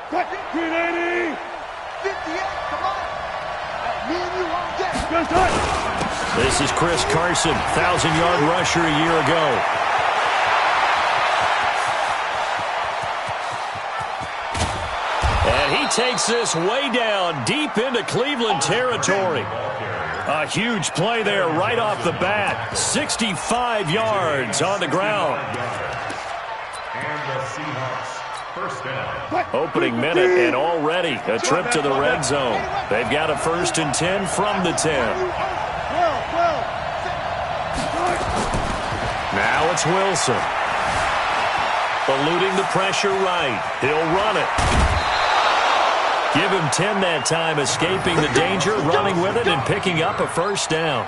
380. 58, come on. Me and you on deck. This is Chris Carson, 1,000-yard rusher a year ago. And he takes this way down, deep into Cleveland territory. A huge play there right off the bat. 65 yards on the ground. And the Seahawks, first down. Opening minute, and already a trip to the red zone. They've got a 1st and 10 from the 10. Now it's Wilson. Eluding the pressure right. He'll run it. Give him 10 that time, escaping the danger, running with it, and picking up a 1st down.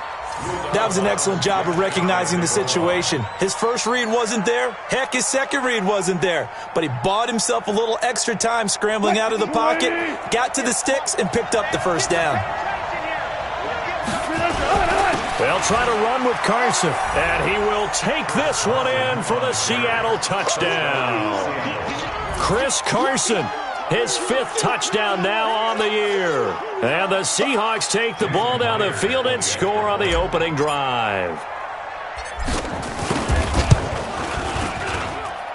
That was an excellent job of recognizing the situation. His first read wasn't there. Heck, his second read wasn't there. But he bought himself a little extra time scrambling out of the pocket, got to the sticks, and picked up the 1st down. They'll try to run with Carson, and he will take this one in for the Seattle touchdown. Chris Carson. His 5th touchdown now on the year. And the Seahawks take the ball down the field and score on the opening drive.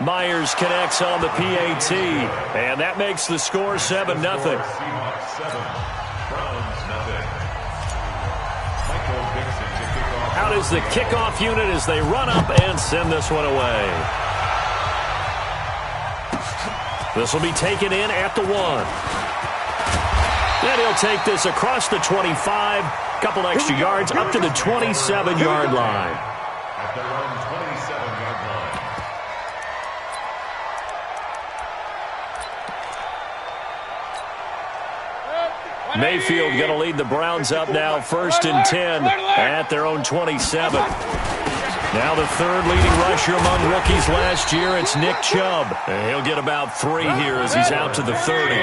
Myers connects on the PAT, and that makes the score 7-0. Out is the kickoff unit as they run up and send this one away. This will be taken in at the 1. And he'll take this across the 25. Couple extra yards up to the 27-yard line. At their own 27-yard line. Mayfield going to lead the Browns up now, 1st and 10 at their own 27. Now the 3rd leading rusher among rookies last year, it's Nick Chubb. And he'll get about 3 here as he's out to the 30.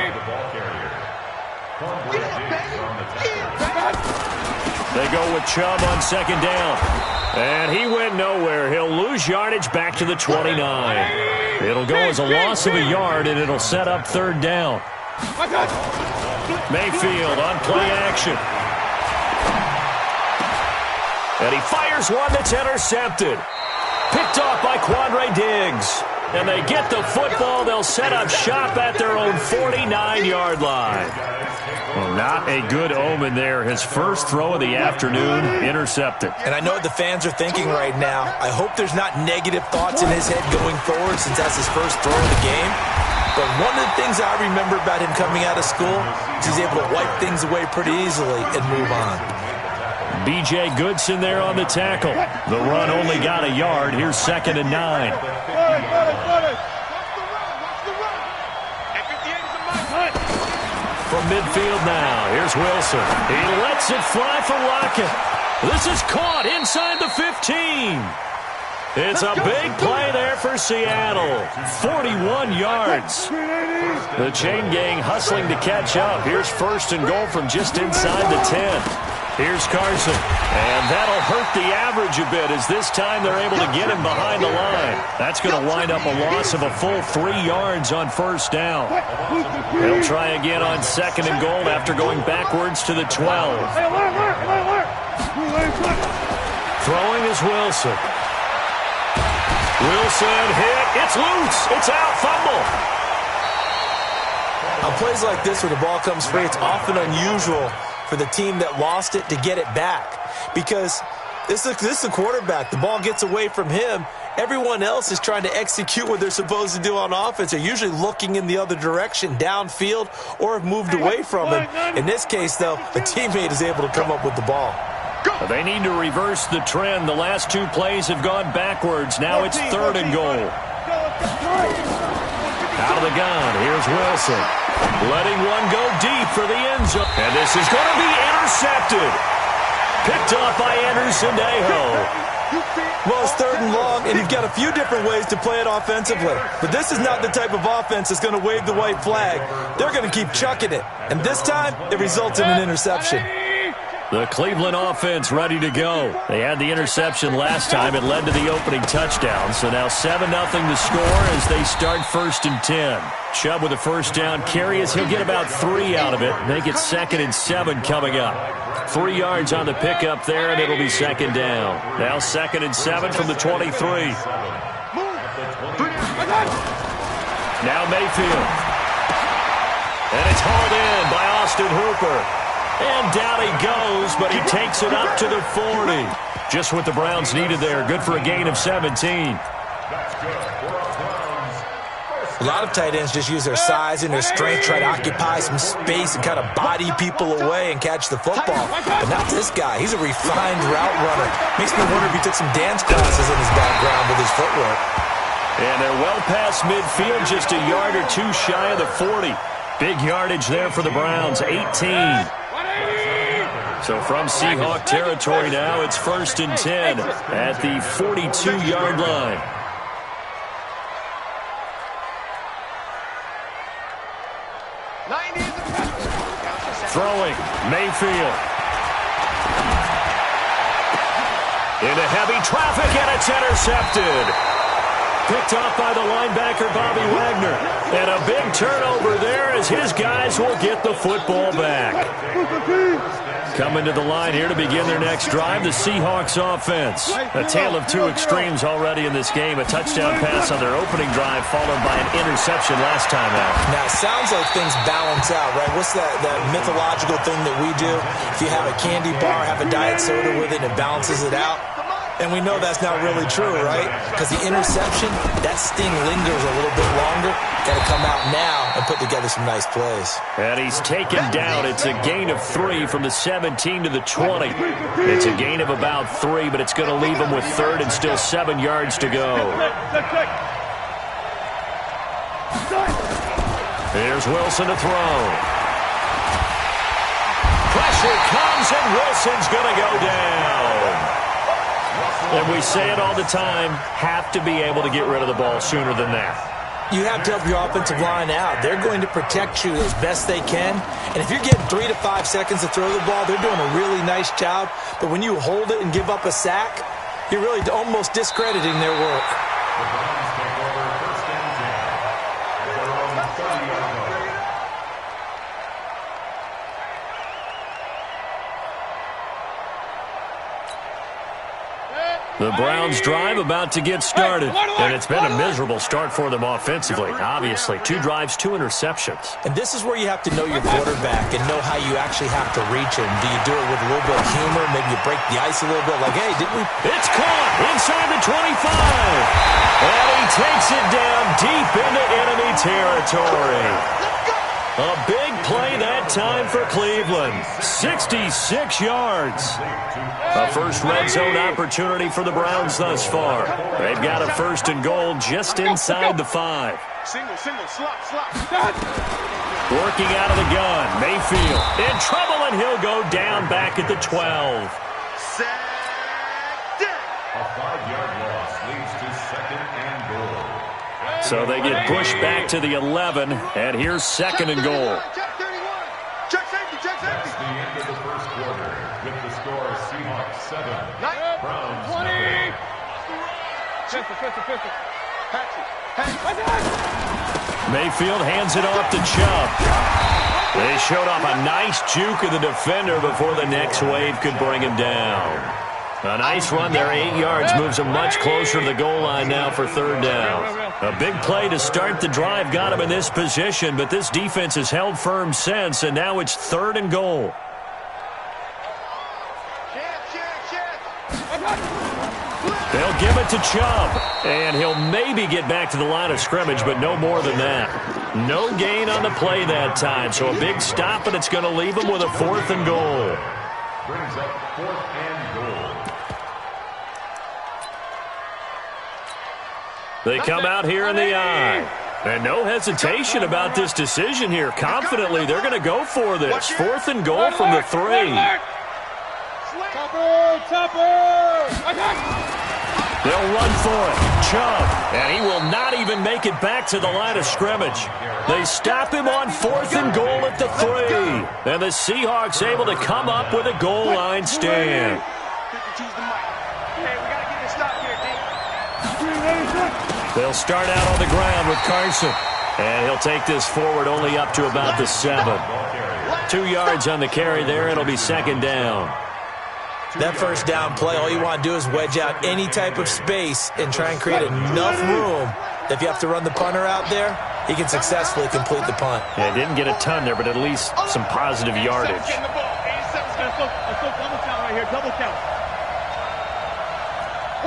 They go with Chubb on 2nd down. And he went nowhere. He'll lose yardage back to the 29. It'll go as a loss of a yard, and it'll set up 3rd down. Mayfield on play action. And he fires one that's intercepted. Picked off by Quandre Diggs. And they get the football. They'll set up shop at their own 49-yard line. Well, not a good omen there. His first throw of the afternoon intercepted. And I know what the fans are thinking right now. I hope there's not negative thoughts in his head going forward since that's his first throw of the game. But one of the things I remember about him coming out of school is he's able to wipe things away pretty easily and move on. B.J. Goodson there on the tackle. The run only got a yard. Here's 2nd and 9. From midfield now, here's Wilson. He lets it fly for Lockett. This is caught inside the 15. It's a big play there for Seattle. 41 yards. The chain gang hustling to catch up. Here's 1st and goal from just inside the 10. Here's Carson, and that'll hurt the average a bit as this time they're able to get him behind the line. That's going to wind up a loss of a full 3 yards on 1st down. They'll try again on 2nd and goal after going backwards to the 12. Throwing is Wilson. Wilson hit. It's loose. It's out. Fumble. On plays like this where the ball comes free, it's often unusual for the team that lost it to get it back. Because this is a quarterback. The ball gets away from him. Everyone else is trying to execute what they're supposed to do on offense. They're usually looking in the other direction, downfield, or have moved away from him. In this case, though, a teammate is able to come up with the ball. They need to reverse the trend. The last 2 plays have gone backwards. Now it's 3rd and goal. Out of the gun, here's Wilson. Letting one go deep for the end zone. And this is going to be intercepted. Picked off by Anderson Dejo. Well, it's 3rd and long, and you've got a few different ways to play it offensively. But this is not the type of offense that's going to wave the white flag. They're going to keep chucking it. And this time, it results in an interception. The Cleveland offense ready to go. They had the interception last time. It led to the opening touchdown. So now 7-0 the score as they start 1st and 10. Chubb with a first down carry as he'll get about 3 out of it. Make it 2nd and 7 coming up. 3 yards on the pickup there, and it'll be 2nd down. Now 2nd and 7 from the 23. Now Mayfield. And it's hauled in by Austin Hooper. And down he goes, but he takes it up to the 40. Just what the Browns needed there. Good for a gain of 17. A lot of tight ends just use their size and their strength, try to occupy some space and kind of body people away and catch the football. But not this guy. He's a refined route runner. Makes me wonder if he took some dance classes in his background with his footwork. And they're well past midfield, just a yard or two shy of the 40. Big yardage there for the Browns, 18. So from Seahawk territory now, it's 1st and 10 at the 42-yard line. Throwing, Mayfield. Into heavy traffic, and it's intercepted. Picked off by the linebacker, Bobby Wagner. And a big turnover there as his guys will get the football back. Coming to the line here to begin their next drive, the Seahawks offense. A tale of two extremes already in this game. A touchdown pass on their opening drive followed by an interception last time out. Now, it sounds like things balance out, right? What's that mythological thing that we do? If you have a candy bar, have a diet soda with it, and it balances it out. And we know that's not really true, right? Because the interception, that sting lingers a little bit longer. Got to come out now and put together some nice plays. And he's taken down. It's a gain of 3 from the 17 to the 20. It's a gain of about 3, but it's going to leave him with 3rd and still 7 yards to go. Here's Wilson to throw. Pressure comes, and Wilson's going to go down. And we say it all the time, have to be able to get rid of the ball sooner than that. You have to help your offensive line out. They're going to protect you as best they can. And if you're getting 3 to 5 seconds to throw the ball, they're doing a really nice job. But when you hold it and give up a sack, you're really almost discrediting their work. The Browns drive about to get started, and it's been a miserable start for them offensively. Obviously, 2 drives, 2 interceptions. And this is where you have to know your quarterback and know how you actually have to reach him. Do you do it with a little bit of humor? Maybe you break the ice a little bit like, hey, didn't we? It's caught inside the 25. And he takes it down deep into enemy territory. A big play that time for Cleveland. 66 yards. A first red zone opportunity for the Browns thus far. They've got a 1st and goal just inside the 5. Single, slop. Working out of the gun. Mayfield in trouble, and he'll go down back at the 12. Sacked. A 5-yard loss leads to 2nd and goal. So they get pushed back to the 11, and here's 2nd and goal. Check 31. Check safety. That's the end of the first quarter. With the score, Seahawks 7, Browns 20. 50. Mayfield hands it off to Chubb. They showed off a nice juke of the defender before the next wave could bring him down. A nice run there, 8 yards, moves him much closer to the goal line now for 3rd down. A big play to start the drive got him in this position, but this defense has held firm since, and now it's 3rd and goal. They'll give it to Chubb, and he'll maybe get back to the line of scrimmage, but no more than that. No gain on the play that time, so a big stop, and it's going to leave him with a 4th and goal. brings up 4th and goal. They come out here in the eye. And no hesitation about this decision here. Confidently, they're going to go for this. 4th and goal from the 3. They'll run for it. Chubb. And he will not even make it back to the line of scrimmage. They stop him on 4th and goal at the 3. And the Seahawks able to come up with a goal line stand. They'll start out on the ground with Carson. And he'll take this forward only up to about the 7. 2 yards on the carry there. It'll be 2nd down. That first down play, all you want to do is wedge out any type of space and try and create enough room that if you have to run the punter out there, he can successfully complete the punt. Yeah, didn't get a ton there, but at least some positive yardage. Let's go double count right here, double count.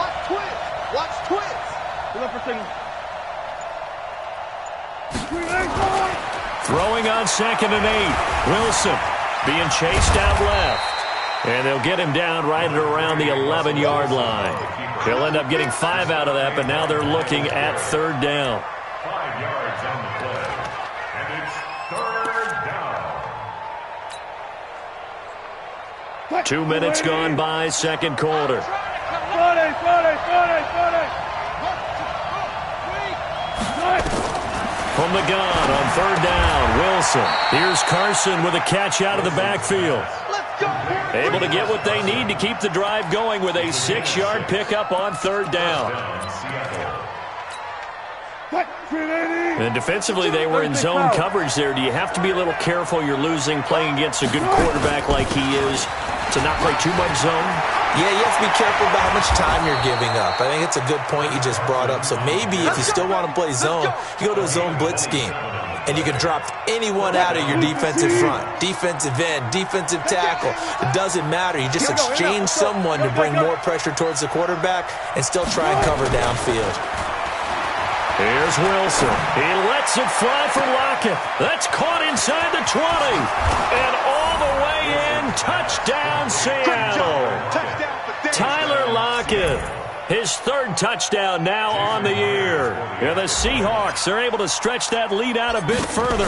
Watch twist. Watch twist. We're up for signal. Throwing on 2nd and 8. Wilson being chased out left. And they'll get him down right at around the 11-yard line. They'll end up getting 5 out of that, but now they're looking at 3rd down. 5 yards on the play. And it's 3rd down. 2 minutes gone by, 2nd quarter. From the gun on 3rd down, Wilson. Here's Carson with a catch out of the backfield. Able to get what they need to keep the drive going with a 6-yard pickup on 3rd down. And defensively, they were in zone coverage there. Do you have to be a little careful you're losing playing against a good quarterback like he is to not play too much zone? Yeah, you have to be careful about how much time you're giving up. I think it's a good point you just brought up. So maybe if you still want to play zone, you go to a zone blitz scheme. And you can drop anyone out of your defensive front. Defensive end, defensive tackle. It doesn't matter. You just exchange someone to bring more pressure towards the quarterback and still try and cover downfield. Here's Wilson. He lets it fly for Lockett. That's caught inside the 20. And all the way in. Touchdown, Seattle. Tyler Lockett. His 3rd touchdown now on the year. And the Seahawks are able to stretch that lead out a bit further.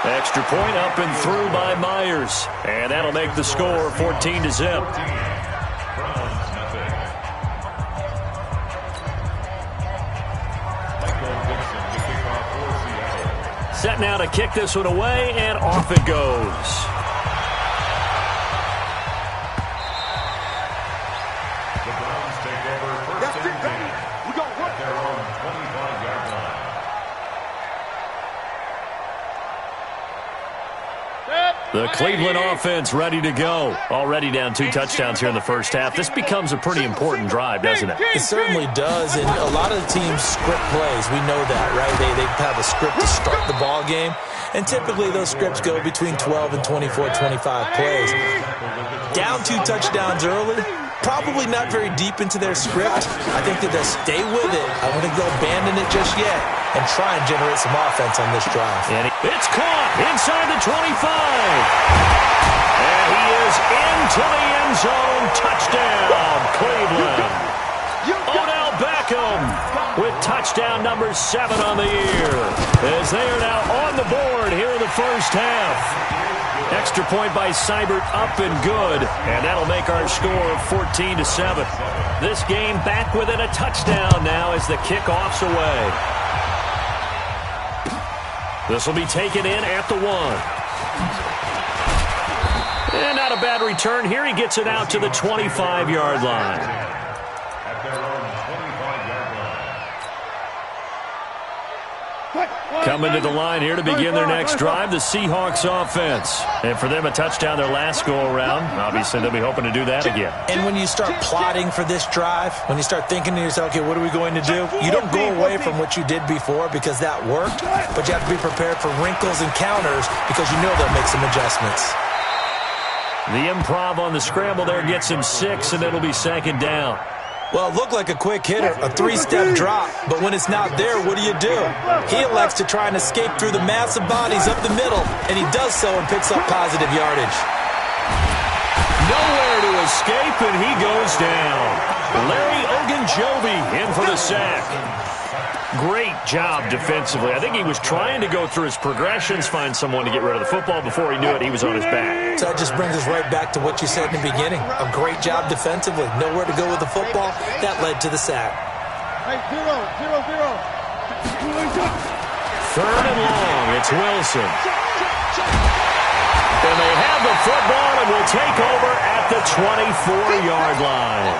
Extra point up and through by Myers. And that'll make the score 14-0. Set now to kick this one away, and off it goes. The Cleveland offense ready to go. Already down 2 touchdowns here in the first half. This becomes a pretty important drive, doesn't it? It certainly does, and a lot of the teams script plays. We know that, right? They have a script to start the ball game, and typically those scripts go between 12 and 24, 25 plays. Down 2 touchdowns early, probably not very deep into their script. I think that they'll stay with it. I don't think they'll abandon it just yet and try and generate some offense on this drive. And it's caught inside the 25. And he is into the end zone. Touchdown, Cleveland. Odell Beckham with touchdown number 7 on the year, as they are now on the board here in the first half. Extra point by Seibert, up and good, and that'll make our score 14-7. This game back within a touchdown now as the kickoff's away. This will be taken in at the 1. And not a bad return here. He gets it out to the 25-yard line. At their own 25-yard line. Coming to the line here to begin their next drive, the Seahawks offense. And for them, a touchdown their last go-around. Obviously, they'll be hoping to do that again. And when you start plotting for this drive, when you start thinking to yourself, okay, what are we going to do? You don't go away from what you did before because that worked, but you have to be prepared for wrinkles and counters because you know they'll make some adjustments. The improv on the scramble there gets him 6, and it'll be 2nd down. Well, it looked like a quick hitter, a 3-step drop, but when it's not there, what do? He elects to try and escape through the massive bodies up the middle, and he does so and picks up positive yardage. Nowhere to escape, and he goes down. Larry Ogunjobi in for the sack. Great job defensively. I think he was trying to go through his progressions, find someone to get rid of the football. Before he knew it, he was on his back. So that just brings us right back to what you said in the beginning. A great job defensively. Nowhere to go with the football. That led to the sack. Hey, 0-0-0. Third and long. It's Wilson. And they have the football and will take over at the 24-yard line.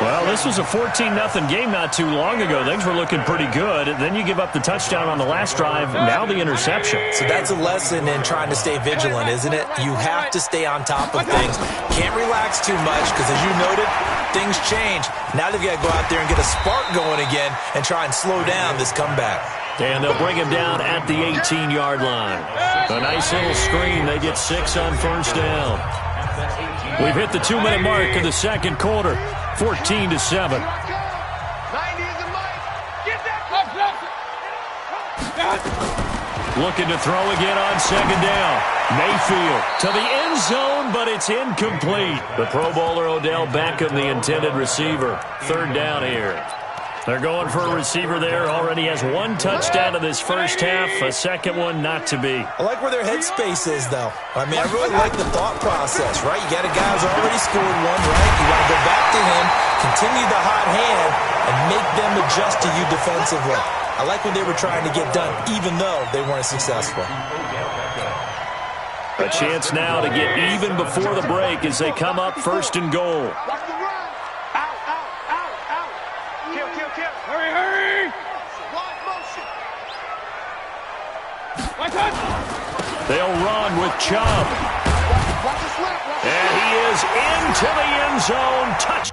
Well, this was a 14-0 game not too long ago. Things were looking pretty good. Then you give up the touchdown on the last drive. Now the interception. So that's a lesson in trying to stay vigilant, isn't it? You have to stay on top of things. Can't relax too much because, as you noted, things change. Now they've got to go out there and get a spark going again and try and slow down this comeback. And they'll bring him down at the 18-yard line. A nice little screen. They get 6 on first down. We've hit the 2-minute mark of the second quarter. 14-7. 90 is the mic. Get that. Looking to throw again on second down. Mayfield to the end zone, but it's incomplete. The Pro Bowler Odell Beckham, the intended receiver. Third down here. They're going for a receiver there. Already has 1 touchdown in this first half. A second one not to be. I like where their headspace is, though. I mean, I really like the thought process, right? You got a guy who's already scored one, right? You want to go back to him, continue the hot hand, and make them adjust to you defensively. I like what they were trying to get done, even though they weren't successful. A chance now to get even before the break as they come up first and goal. Watch the run. Out. Kill. Hurry. Wide motion. They'll run with Chubb. Watch the slip. And he is into the end zone. Touch.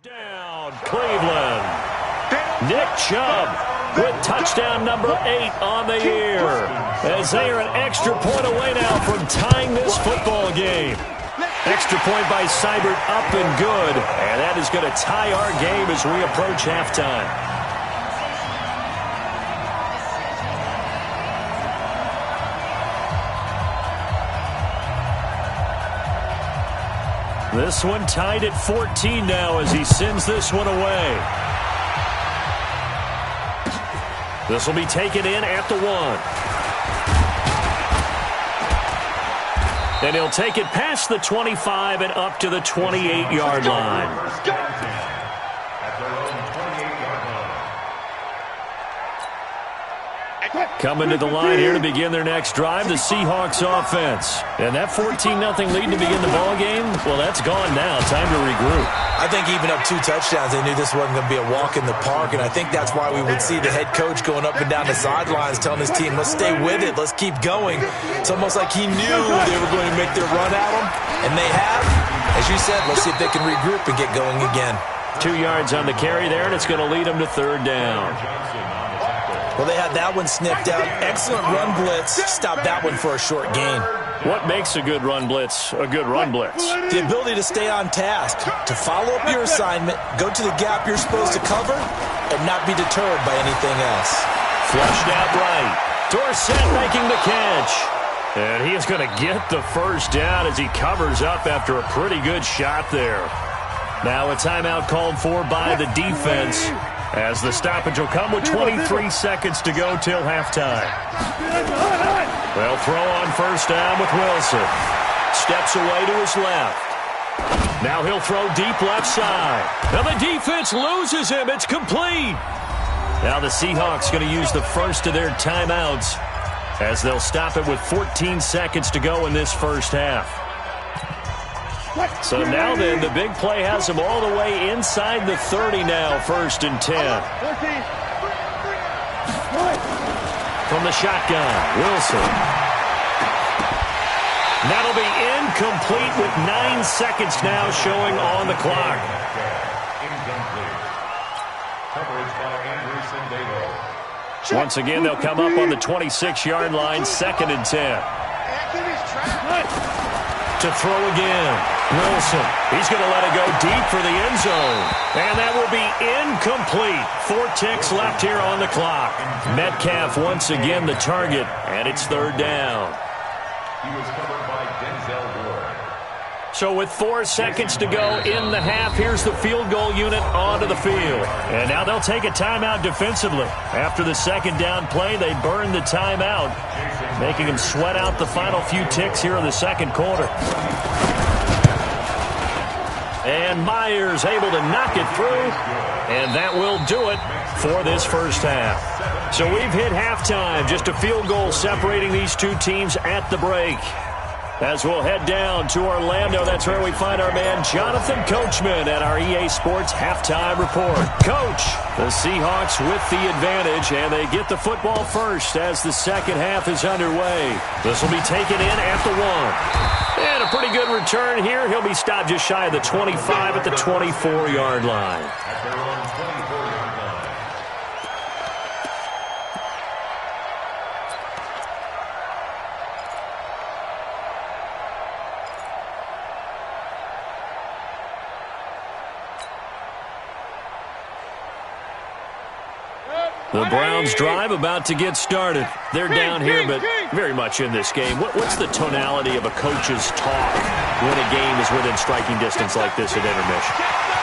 Down, Cleveland. Nick Chubb with touchdown number 8 on the year. As they are an extra point away now from tying this football game. Extra point by Seibert up and good. And that is going to tie our game as we approach halftime. This one tied at 14 now as he sends this one away. This will be taken in at the 1. And he'll take it past the 25 and up to the 28-yard line. Coming to the line here to begin their next drive, the Seahawks offense. And that 14-0 lead to begin the ball game, well, that's gone now. Time to regroup. I think even up 2 touchdowns, they knew this wasn't going to be a walk in the park, and I think that's why we would see the head coach going up and down the sidelines telling his team, let's stay with it, let's keep going. It's almost like he knew they were going to make their run at him, and they have. As you said, let's see if they can regroup and get going again. 2 yards on the carry there, and it's going to lead them to third down. Well, they had that one sniffed out. Excellent run blitz. Stop that one for a short gain. What makes a good run blitz a good run blitz? The ability to stay on task, to follow up your assignment, go to the gap you're supposed to cover, and not be deterred by anything else. Flushed out right. Dorsett making the catch. And he is going to get the first down as he covers up after a pretty good shot there. Now a timeout called for by the defense, as the stoppage will come with 23 seconds to go till halftime. They'll throw on first down with Wilson. Steps away to his left. Now he'll throw deep left side. Now the defense loses him. It's complete. Now the Seahawks going to use the first of their timeouts, as they'll stop it with 14 seconds to go in this first half. So now then, the big play has them all the way inside the 30 now, 1st and 10. From the shotgun, Wilson. That'll be incomplete with 9 seconds now showing on the clock. Coverage by Anderson Dalo. Once again, they'll come up on the 26-yard line, 2nd and 10. To throw again. Wilson. He's going to let it go deep for the end zone. And that will be incomplete. 4 ticks left here on the clock. Metcalf once again the target, and it's 3rd down. He was covered by Denzel Ward. So with 4 seconds to go in the half, here's the field goal unit onto the field. And now they'll take a timeout defensively. After the 2nd down play, they burn the timeout, making them sweat out the final few ticks here in the 2nd quarter. And Myers able to knock it through, and that will do it for this first half. So we've hit halftime, just a field goal separating these two teams at the break. As we'll head down to Orlando, that's where we find our man Jonathan Coachman at our EA Sports Halftime Report. Coach, the Seahawks with the advantage, and they get the football first as the 2nd half is underway. This will be taken in at the 1. And a pretty good return here. He'll be stopped just shy of the 25 at the 24-yard line. At their own 24-yard line. The Browns drive about to get started. They're down here, but very much in this game. What's the tonality of a coach's talk when a game is within striking distance like this at intermission?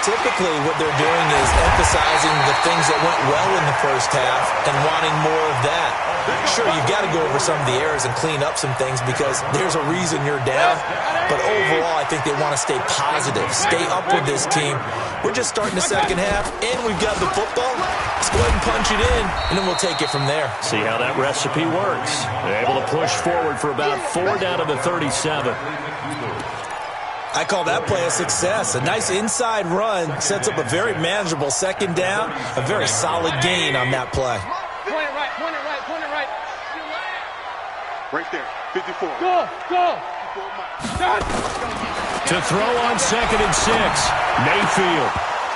Typically, what they're doing is emphasizing the things that went well in the first half and wanting more of that. Sure, you've got to go over some of the errors and clean up some things because there's a reason you're down. But overall, I think they want to stay positive, stay up with this team. We're just starting the 2nd half, and we've got the football. Let's go ahead and punch it in, and then we'll take it from there. See how that recipe works. They're able to push forward for about 4 down to the 37. I call that play a success. A nice inside run sets up a very manageable 2nd down, a very solid gain on that play. Point it right, point it right, point it right. Right there, 54. Go. To throw on 2nd and 6, Mayfield.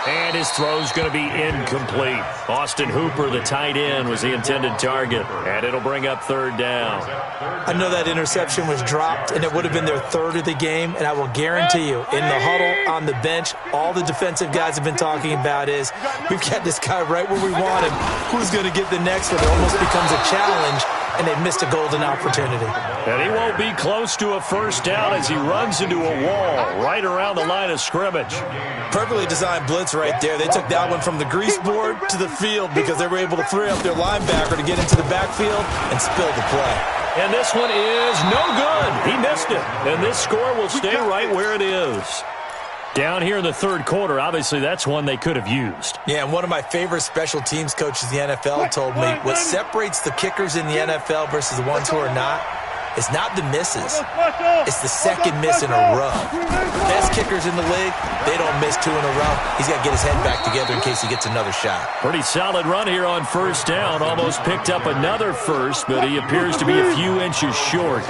And his throw's going to be incomplete. Austin Hooper, the tight end, was the intended target. And it'll bring up 3rd down. I know that interception was dropped, and it would have been their 3rd of the game. And I will guarantee you, in the huddle, on the bench, all the defensive guys have been talking about is, we've got this guy right where we want him. Who's going to get the next one? It almost becomes a challenge, and they missed a golden opportunity. And he won't be close to a 1st down as he runs into a wall right around the line of scrimmage. Perfectly designed blitz right there. They took that one from the grease board to the field because they were able to free up their linebacker to get into the backfield and spill the play. And this one is no good. He missed it. And this score will stay right where it is. Down here in the 3rd quarter, obviously that's one they could have used. Yeah, and one of my favorite special teams coaches in the NFL told me what separates the kickers in the NFL versus the ones who are not is not the misses. It's the 2nd miss in a row. Best kickers in the league, they don't miss 2 in a row. He's got to get his head back together in case he gets another shot. Pretty solid run here on 1st down. Almost picked up another first, but he appears to be a few inches short.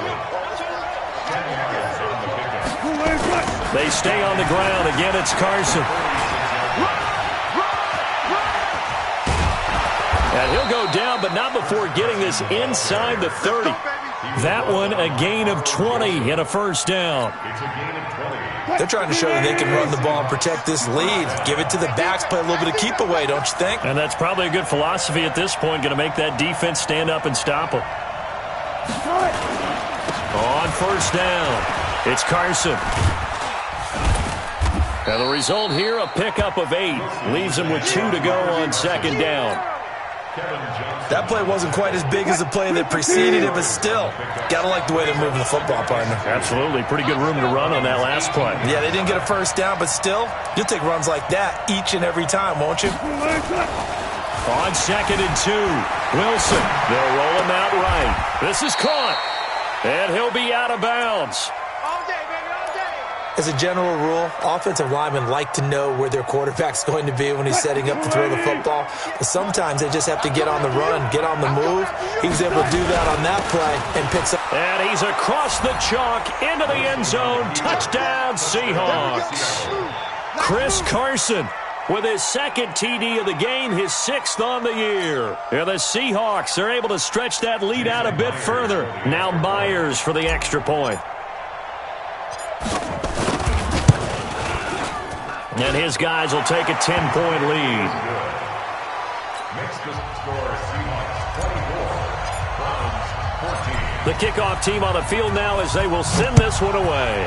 They stay on the ground. Again, it's Carson. And he'll go down, but not before getting this inside the 30. That one, a gain of 20 and a 1st down. They're trying to show that they can run the ball and protect this lead. Give it to the backs, play a little bit of keep away, don't you think? And that's probably a good philosophy at this point, going to make that defense stand up and stop them. On 1st down, it's Carson. And the result here, a pickup of 8. Leaves them with 2 to go on 2nd down. That play wasn't quite as big as the play that preceded it, but still, gotta like the way they're moving the football, partner. Absolutely. Pretty good room to run on that last play. Yeah, they didn't get a 1st down, but still, you'll take runs like that each and every time, won't you? On 2nd and 2, Wilson. They'll roll him out right. This is caught. And he'll be out of bounds. As a general rule, offensive linemen like to know where their quarterback's going to be when he's setting up to throw the football. But sometimes they just have to get on the run, get on the move. He was able to do that on that play and picks up. And he's across the chalk into the end zone. Touchdown, Seahawks. Chris Carson with his second TD of the game, his 6th on the year. And the Seahawks are able to stretch that lead out a bit further. Now Myers for the extra point. And his guys will take a 10-point lead. Makes the score Seahawks 24, Browns 14. The kickoff team on the field now as they will send this one away.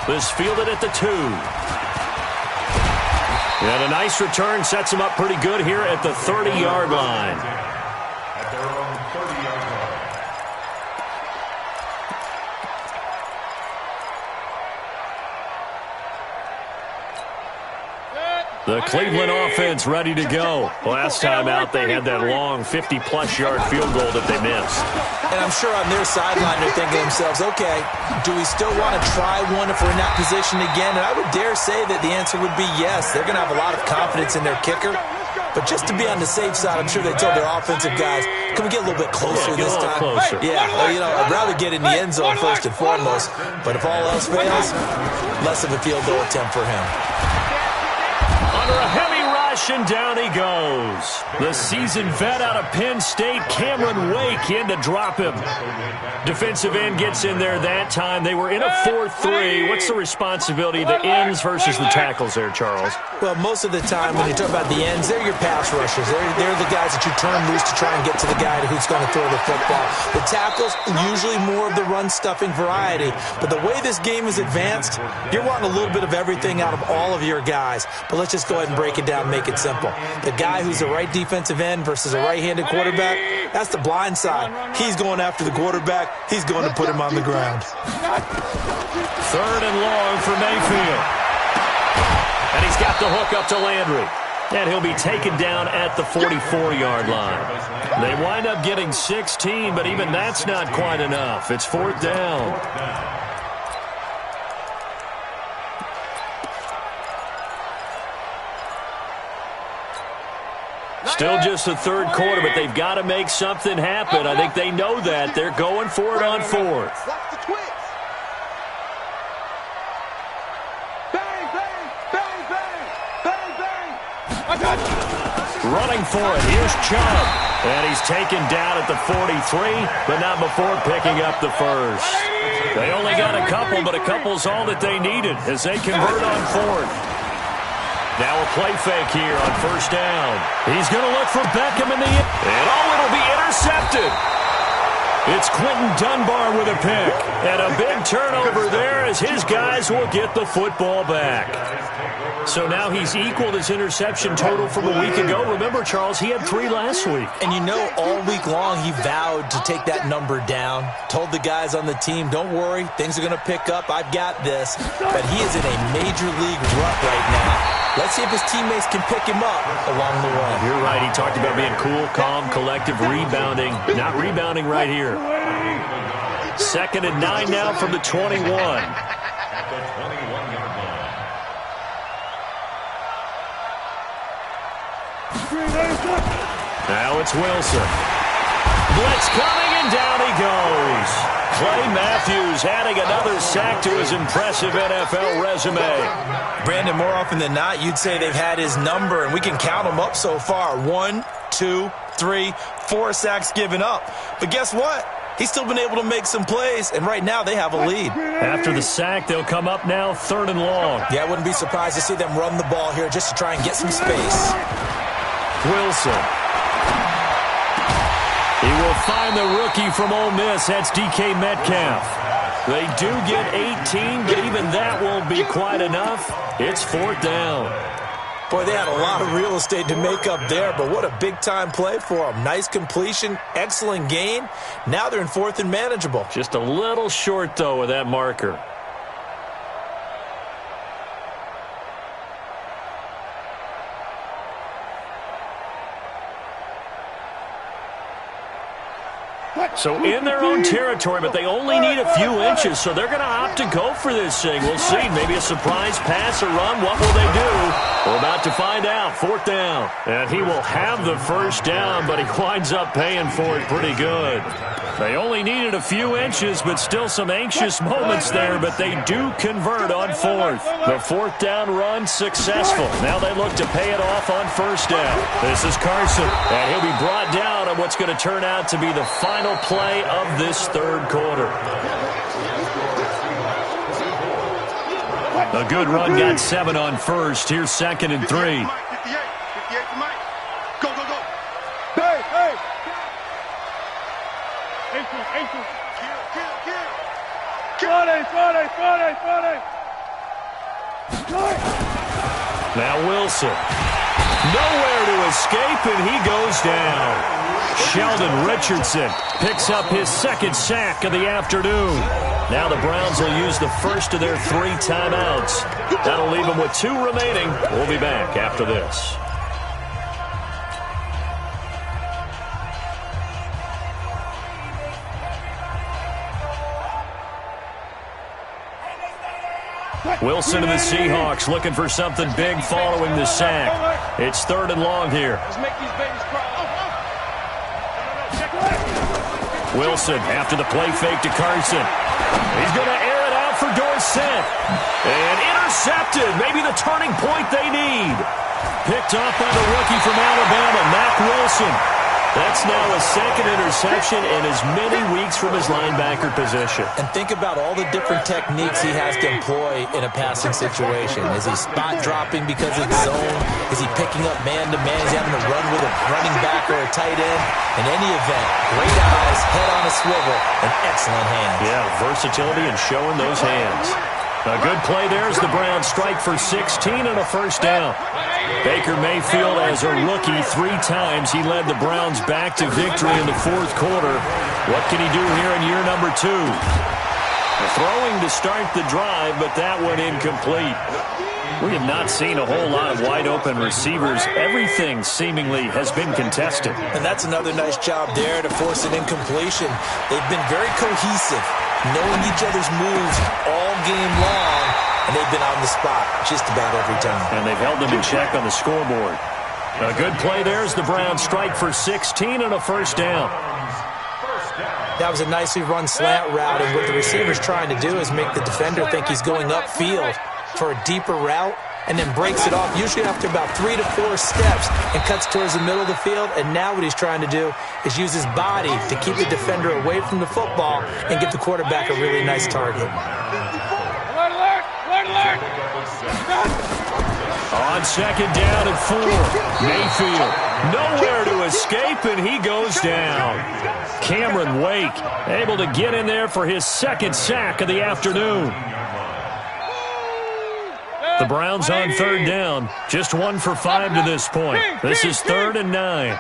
This fielded at the 2. And a nice return sets them up pretty good here at the 30-yard line. At their own 30-yard line. The Cleveland offense ready to go. Last time out, they had that long 50-plus yard field goal that they missed. And I'm sure on their sideline they're thinking to themselves, okay, do we still want to try one if we're in that position again? And I would dare say that the answer would be yes. They're going to have a lot of confidence in their kicker. But just to be on the safe side, I'm sure they told their offensive guys, can we get a little bit closer this time? Closer. Yeah, I'd rather get in the end zone first and foremost. But if all else fails, less of a field goal attempt for him. Under a heavy rush, and down he goes. The seasoned vet out of Penn State, Cameron Wake, in to drop him. Defensive end gets in there that time. They were in a 4-3. What's the responsibility of the ends versus the tackles there, Charles? Well, most of the time when you talk about the ends, they're your pass rushers. They're the guys that you turn loose to try and get to the guy who's going to throw the football. The tackles, usually more of the run-stuffing variety. But the way this game is advanced, you're wanting a little bit of everything out of all of your guys. But let's just go ahead and break it down and make it simple. The guy who's a right defensive end versus a right-handed quarterback, that's the blind side. He's going after the quarterback. He's going to put him on the ground. 3rd and long for Mayfield. And he's got the hook up to Landry. And he'll be taken down at the 44-yard line. They wind up getting 16, but even that's not quite enough. It's 4th down. Still just the 3rd quarter, but they've got to make something happen. I think they know that. They're going for it on 4th. Running for it. Here's Chubb. And he's taken down at the 43, but not before picking up the first. They only got a couple, but a couple's all that they needed as they convert on 4th. Now a play fake here on 1st down. He's going to look for Beckham in the end. And it'll be intercepted. It's Quentin Dunbar with a pick. And a big turnover there as his guys will get the football back. So now he's equaled his interception total from a week ago. Remember, Charles, he had 3 last week. And you know, all week long he vowed to take that number down. Told the guys on the team, don't worry, things are going to pick up. I've got this. But he is in a major league rut right now. Let's see if his teammates can pick him up along the way. You're right. He talked about being cool, calm, collective, rebounding. Not rebounding right here. 2nd and 9 now from the 21. At the 21-yard line. Now it's Wilson. Blitz coming, and down he goes. Clay Matthews adding another sack to his impressive NFL resume. Brandon, more often than not, you'd say they've had his number, and we can count them up so far. 1, 2, 3, 4 sacks given up. But guess what? He's still been able to make some plays, and right now they have a lead. After the sack, they'll come up now 3rd and long. Yeah, I wouldn't be surprised to see them run the ball here just to try and get some space. Wilson. He will find the rookie from Ole Miss. That's DK Metcalf. They do get 18, but even that won't be quite enough. It's 4th down. Boy, they had a lot of real estate to make up there, but what a big-time play for them. Nice completion, excellent gain. Now they're in 4th and manageable. Just a little short, though, with that marker. So in their own territory, but they only need a few inches, so they're going to opt to go for this thing. We'll see. Maybe a surprise pass or run. What will they do? We're about to find out. 4th down. And he will have the first down, but he winds up paying for it pretty good. They only needed a few inches, but still some anxious moments there, but they do convert on 4th. The 4th down run successful. Now they look to pay it off on 1st down. This is Carson, and he'll be brought down on what's going to turn out to be the final play of this 3rd quarter. A good run got 7 on 1st. Here's 2nd and 3. 58 for Mike. Go, go, go. Hey, hey. Now Wilson. Nowhere to escape, and he goes down. Sheldon Richardson picks up his 2nd sack of the afternoon. Now the Browns will use the first of their 3 timeouts. That'll leave them with 2 remaining. We'll be back after this. Wilson and the Seahawks looking for something big following the sack. It's 3rd and long here. Let's make these babies cry. Wilson after the play fake to Carson. He's going to air it out for Dorsett. And intercepted. Maybe the turning point they need. Picked off by the rookie from Alabama, Mack Wilson. That's now a 2nd interception in as many weeks from his linebacker position. And think about all the different techniques he has to employ in a passing situation. Is he spot dropping because it's zone? Is he picking up man-to-man? Is he having to run with a running back or a tight end? In any event, great eyes, head on a swivel, and excellent hands. Yeah, versatility and showing those hands. A good play there as the Browns strike for 16 and a 1st down. Baker Mayfield, as a rookie, 3 times he led the Browns back to victory in the 4th quarter. What can he do here in year number 2? Throwing to start the drive, but that one incomplete. We have not seen a whole lot of wide-open receivers. Everything seemingly has been contested. And that's another nice job there to force an incompletion. They've been very cohesive, knowing each other's moves all game long, and they've been on the spot just about every time. And they've held them in check on the scoreboard. A good play there as the Browns strike for 16 and a 1st down. That was a nicely run slant route, and what the receiver's trying to do is make the defender think he's going upfield for a deeper route, and then breaks it off, usually after about 3 to 4 steps, and cuts towards the middle of the field. And now what he's trying to do is use his body to keep the defender away from the football and get the quarterback a really nice target. On 2nd down and 4, Mayfield nowhere to escape, and he goes down. Cameron Wake able to get in there for his 2nd sack of the afternoon. The Browns on 3rd down, just 1 for 5 to this point. This is 3rd and 9.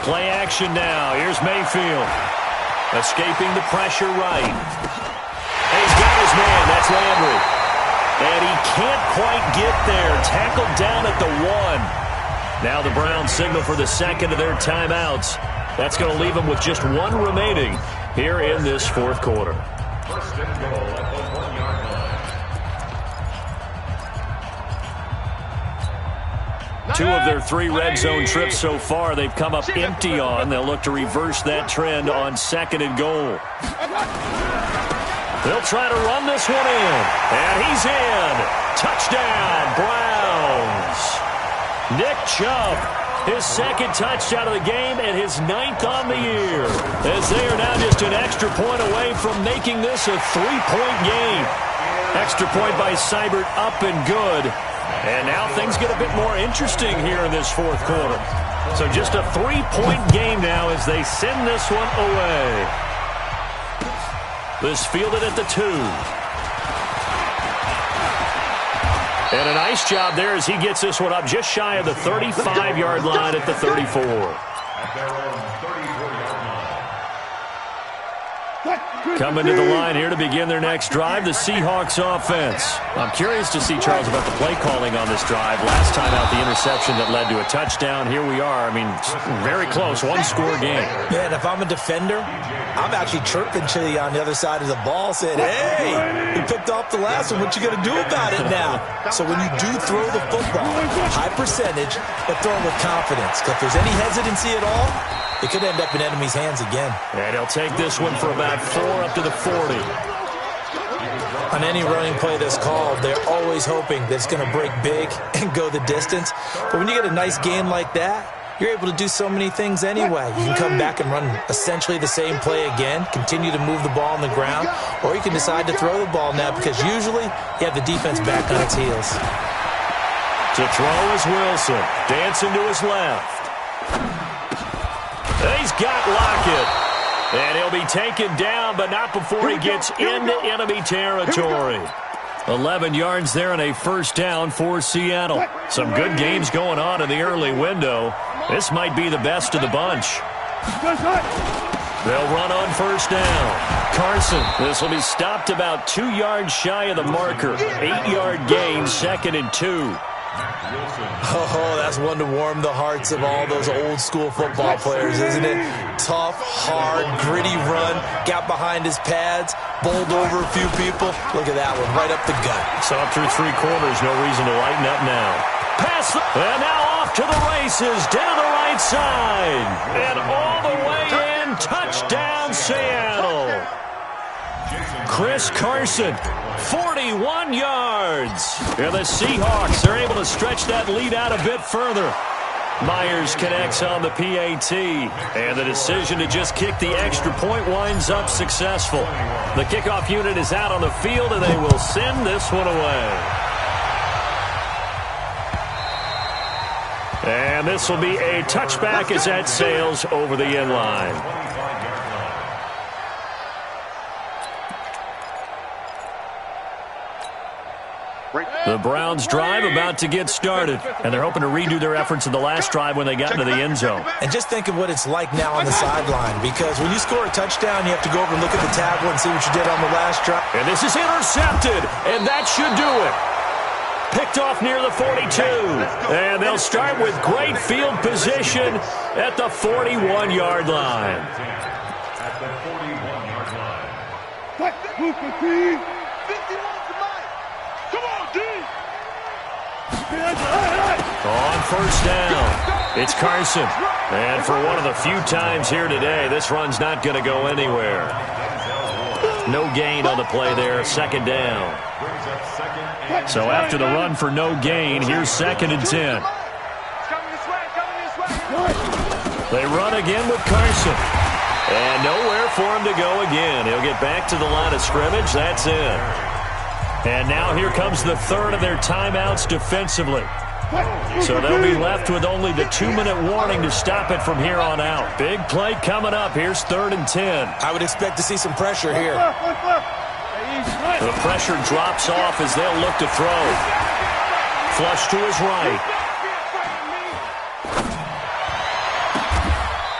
Play action now. Here's Mayfield. Escaping the pressure right. And he's got his man. That's Landry. And he can't quite get there. Tackled down at the 1. Now the Browns signal for the 2nd of their timeouts. That's going to leave them with just 1 remaining here in this 4th quarter. 1st and goal at the 1-yard line. 2 of their 3 red zone trips so far they've come up empty on. They'll look to reverse that trend on 2nd and goal. They'll try to run this one in. And he's in. Touchdown, Browns. Nick Chubb, his 2nd touchdown of the game and his 9th on the year, as they are now just an extra point away from making this a 3-point game. Extra point by Seibert up and good. And now things get a bit more interesting here in this 4th quarter. So just a 3-point game now as they send this one away. This fielded at the 2. And a nice job there as he gets this one up just shy of the 35-yard line at the 34. At their own 34-yard line. Coming to the line here to begin their next drive, the Seahawks offense. I'm curious to see, Charles, about the play calling on this drive. Last time out, the interception that led to a touchdown. Here we are. I mean, very close, one-score game. Yeah, and if I'm a defender, I'm actually chirping Chili on the other side of the ball, saying, hey, we picked off the last one. What you going to do about it now? So when you do throw the football, high percentage, but throw it with confidence. Because if there's any hesitancy at all, it could end up in enemy's hands again. And he'll take this one for about 4 up to the 40. On any running play that's called, they're always hoping that it's going to break big and go the distance. But when you get a nice game like that, you're able to do so many things anyway. You can come back and run essentially the same play again, continue to move the ball on the ground, or you can decide to throw the ball now because usually you have the defense back on its heels. To throw is Wilson, dancing to his left. He's got Lockett, and he'll be taken down, but not before he gets into enemy territory. 11 yards there and a first down for Seattle. Some good games going on in the early window. This might be the best of the bunch. They'll run on first down. Carson, this will be stopped about 2 yards shy of the marker. 8-yard gain, 2nd and 2. Oh, that's one to warm the hearts of all those old-school football players, isn't it? Tough, hard, gritty run, got behind his pads, bowled over a few people. Look at that one, right up the gut. So up through 3 quarters, no reason to lighten up now. Pass, and now off to the races, down the right side, and all the way in, touchdown Seattle. Chris Carson, 41 yards. And the Seahawks are able to stretch that lead out a bit further. Myers connects on the PAT, and the decision to just kick the extra point winds up successful. The kickoff unit is out on the field, and they will send this one away. And this will be a touchback as that sails over the end line. The Browns drive about to get started, and they're hoping to redo their efforts in the last drive when they got into the end zone. And just think of what it's like now on the sideline, because when you score a touchdown, you have to go over and look at the tablet and see what you did on the last drive. And this is intercepted, and that should do it. Picked off near the 42, and they'll start with great field position at the 41-yard line. At the 41-yard line. On first down, it's Carson. And for one of the few times here today, this run's not going to go anywhere. No gain on the play there, 2nd down. So after the run for no gain, here's 2nd and 10. They run again with Carson. And nowhere for him to go again. He'll get back to the line of scrimmage. That's it. And now here comes the third of their timeouts defensively. So they'll be left with only the 2-minute warning to stop it from here on out. Big play coming up. Here's 3rd and 10. I would expect to see some pressure here. The pressure drops off as they'll look to throw. Flush to his right.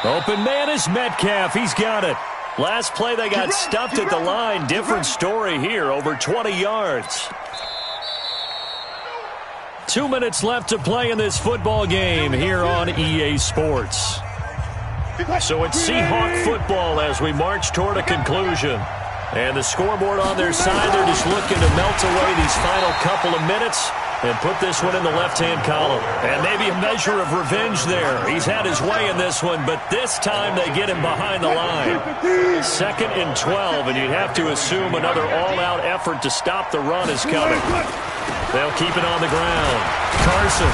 Open man is Metcalf. He's got it. Last play, they got stuffed at the line. Different story here, over 20 yards. 2 minutes left to play in this football game here on EA Sports. So it's Seahawk football as we march toward a conclusion. And the scoreboard on their side, they're just looking to melt away these final couple of minutes and put this one in the left-hand column. And maybe a measure of revenge there. He's had his way in this one, but this time they get him behind the line. 2nd and 12, and you'd have to assume another all-out effort to stop the run is coming. They'll keep it on the ground. Carson.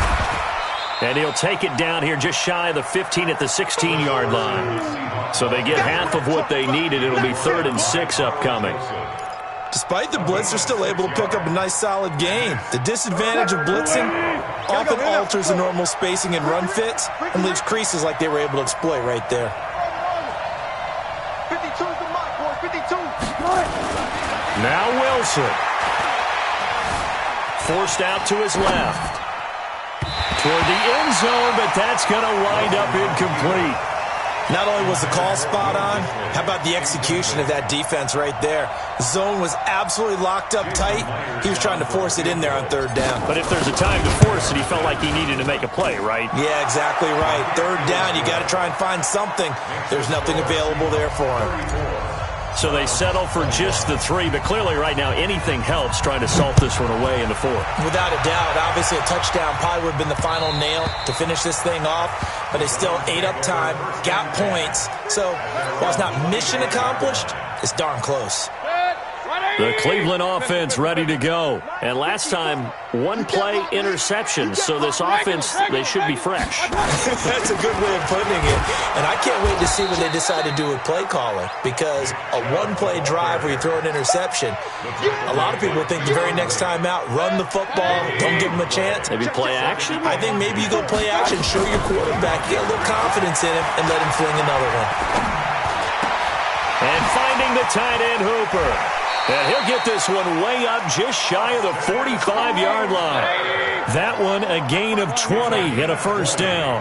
And he'll take it down here just shy of the 15 at the 16-yard line. So they get half of what they needed. It'll be 3rd and 6 upcoming. Despite the blitz, they're still able to pick up a nice, solid gain. The disadvantage of blitzing often alters the normal spacing and run fits and leaves creases like they were able to exploit right there. 52's the mark, boy. 52. Now Wilson. Forced out to his left. Toward the end zone, but that's going to wind up incomplete. Not only was the call spot on, how about the execution of that defense right there? The zone was absolutely locked up tight. He was trying to force it in there on third down. But if there's a time to force it, he felt like he needed to make a play, right? Yeah, exactly right. Third down, you got to try and find something. There's nothing available there for him. So they settle for just the 3, but clearly right now anything helps trying to salt this one away in the 4th. Without a doubt, obviously a touchdown probably would have been the final nail to finish this thing off, but they still ate up time, got points. So while it's not mission accomplished, it's darn close. The Cleveland offense ready to go. And last time, 1-play interception. So this offense, they should be fresh. That's a good way of putting it. And I can't wait to see what they decide to do with play calling, because a 1-play drive where you throw an interception, a lot of people think the very next time out, run the football, don't give them a chance. Maybe play action? I think maybe you go play action, show your quarterback, get a little confidence in him, and let him fling another one. And finding the tight end Hooper. And he'll get this one way up just shy of the 45-yard line. That one a gain of 20 and a first down.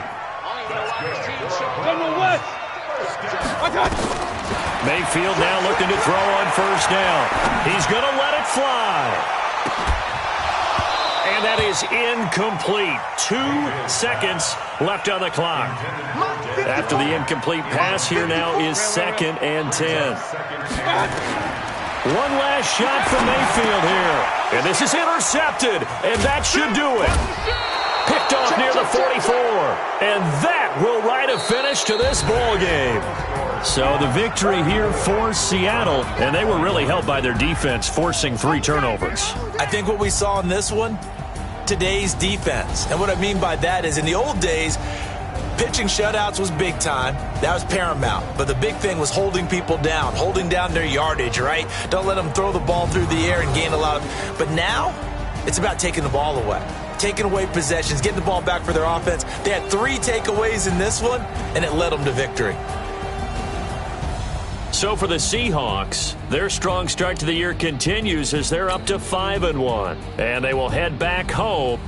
Mayfield now looking to throw on first down. He's going to let it fly. And that is incomplete. 2 seconds left on the clock. After the incomplete pass, here now is 2nd and 10. One last shot from Mayfield here. And this is intercepted. And that should do it. Picked off near the 44. And that will write a finish to this ball game. So the victory here for Seattle. And they were really helped by their defense, forcing 3 turnovers. I think what we saw in this one, today's defense. And what I mean by that is in the old days, pitching shutouts was big time. That was paramount. But the big thing was holding people down, holding down their yardage, right? Don't let them throw the ball through the air and gain a lot of... But now, it's about taking the ball away. Taking away possessions, getting the ball back for their offense. They had 3 takeaways in this one, and it led them to victory. So for the Seahawks, their strong start to the year continues as they're up to 5-1. And they will head back home